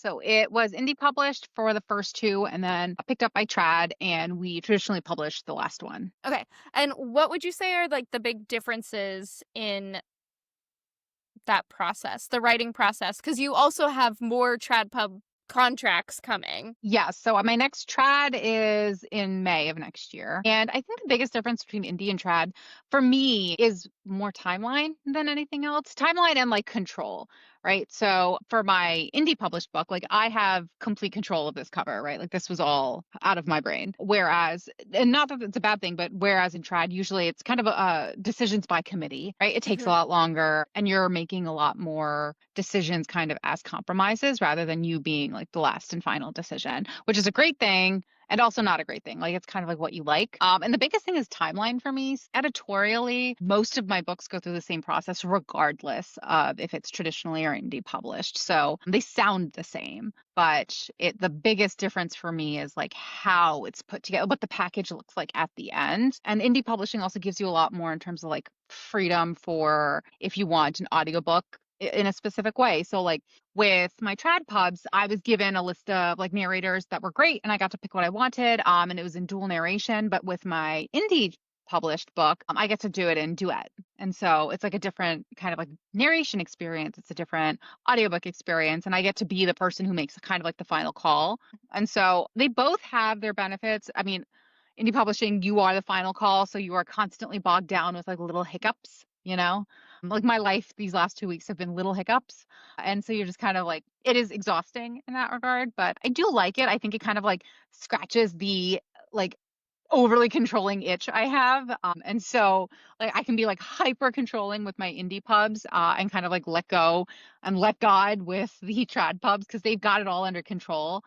So it was indie published for the first two and then picked up by Trad, and we traditionally published the last one. Okay. And what would you say are like the big differences in that process, the writing process? Because you also have more trad pub contracts coming. Yeah, so my next trad is in May of next year. And I think the biggest difference between indie and trad for me is more timeline than anything else. Timeline and like control, right? So for my indie published book, like I have complete control of this cover, right? Like this was all out of my brain. Whereas, and not that it's a bad thing, but whereas in trad, usually it's kind of decisions by committee, right? It takes a Mhm. lot longer and you're making a lot more decisions kind of as compromises rather than you being like the last and final decision, which is a great thing and also not a great thing. Like it's kind of like what you like. And the biggest thing is timeline for me. Editorially, most of my books go through the same process, regardless of if it's traditionally or indie published. So they sound the same, but the biggest difference for me is like how it's put together, what the package looks like at the end. And indie publishing also gives you a lot more in terms of like freedom for if you want an audiobook in a specific way. So like with my trad pubs, I was given a list of like narrators that were great and I got to pick what I wanted. And it was in dual narration. But with my indie published book, I get to do it in duet. And so it's like a different kind of like narration experience. It's a different audiobook experience. And I get to be the person who makes kind of like the final call. And so they both have their benefits. I mean, indie publishing, you are the final call. So you are constantly bogged down with like little hiccups, you know? Like my life these last 2 weeks have been little hiccups. And so you're just kind of like, it is exhausting in that regard, but I do like it. I think it kind of like scratches the like overly controlling itch I have. And so like I can be like hyper controlling with my indie pubs and kind of like let go and let God with the trad pubs because they've got it all under control.